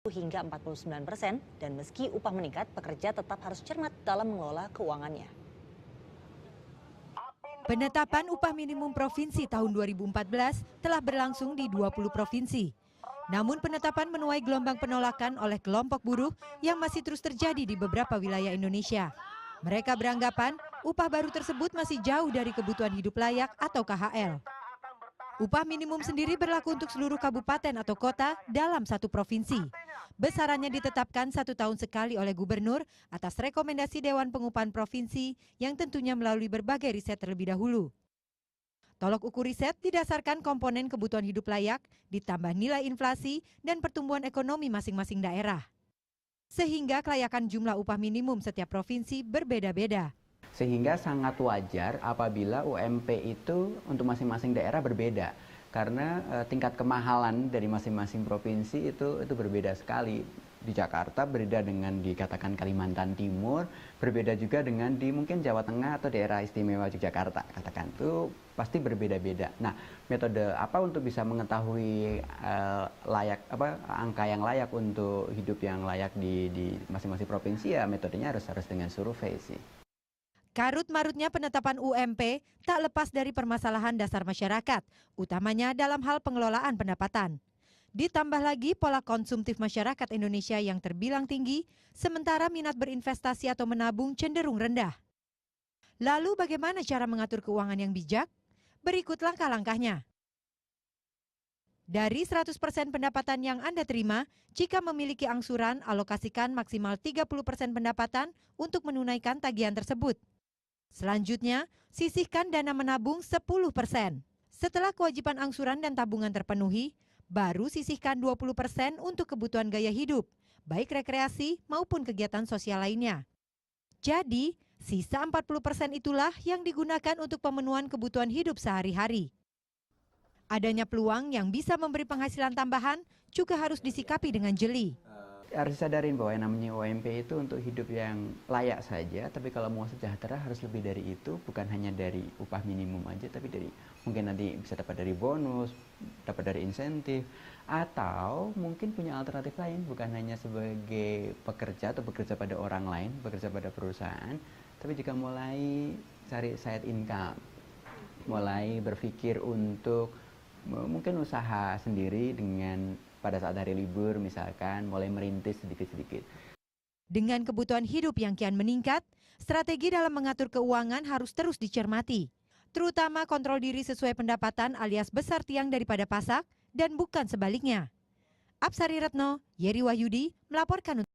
hingga 49%, dan meski upah meningkat, pekerja tetap harus cermat dalam mengelola keuangannya. Penetapan upah minimum provinsi tahun 2014 telah berlangsung di 20 provinsi. Namun penetapan menuai gelombang penolakan oleh kelompok buruh yang masih terus terjadi di beberapa wilayah Indonesia. Mereka beranggapan upah baru tersebut masih jauh dari kebutuhan hidup layak atau KHL. Upah minimum sendiri berlaku untuk seluruh kabupaten atau kota dalam satu provinsi. Besarannya ditetapkan 1 tahun sekali oleh gubernur atas rekomendasi Dewan Pengupahan Provinsi yang tentunya melalui berbagai riset terlebih dahulu. Tolok ukur riset didasarkan komponen kebutuhan hidup layak, ditambah nilai inflasi dan pertumbuhan ekonomi masing-masing daerah. Sehingga kelayakan jumlah upah minimum setiap provinsi berbeda-beda. Sehingga sangat wajar apabila UMP itu untuk masing-masing daerah berbeda. Karena tingkat kemahalan dari masing-masing provinsi itu berbeda sekali. Di Jakarta berbeda dengan dikatakan Kalimantan Timur, berbeda juga dengan di mungkin Jawa Tengah atau daerah istimewa Yogyakarta, katakan itu pasti berbeda-beda. Nah, metode apa untuk bisa mengetahui angka yang layak untuk hidup yang layak di masing-masing provinsi, ya metodenya harus dengan survei sih. Karut-marutnya penetapan UMP tak lepas dari permasalahan dasar masyarakat, utamanya dalam hal pengelolaan pendapatan. Ditambah lagi pola konsumtif masyarakat Indonesia yang terbilang tinggi, sementara minat berinvestasi atau menabung cenderung rendah. Lalu bagaimana cara mengatur keuangan yang bijak? Berikut langkah-langkahnya. Dari 100% pendapatan yang Anda terima, jika memiliki angsuran, alokasikan maksimal 30% pendapatan untuk menunaikan tagihan tersebut. Selanjutnya, sisihkan dana menabung 10%. Setelah kewajiban angsuran dan tabungan terpenuhi, baru sisihkan 20% untuk kebutuhan gaya hidup, baik rekreasi maupun kegiatan sosial lainnya. Jadi, sisa 40% itulah yang digunakan untuk pemenuhan kebutuhan hidup sehari-hari. Adanya peluang yang bisa memberi penghasilan tambahan juga harus disikapi dengan jeli. Harus disadarin bahwa yang namanya UMP itu untuk hidup yang layak saja, tapi kalau mau sejahtera harus lebih dari itu, bukan hanya dari upah minimum aja, tapi dari mungkin nanti bisa dapat dari bonus, dapat dari insentif, atau mungkin punya alternatif lain, bukan hanya sebagai pekerja atau bekerja pada orang lain, bekerja pada perusahaan, tapi juga mulai cari side income, mulai berpikir untuk mungkin usaha sendiri dengan pada saat hari libur misalkan mulai merintis sedikit-sedikit. Dengan kebutuhan hidup yang kian meningkat, strategi dalam mengatur keuangan harus terus dicermati. Terutama kontrol diri sesuai pendapatan alias besar tiang daripada pasak dan bukan sebaliknya. Apsari Retno, Yeri Wahyudi melaporkan.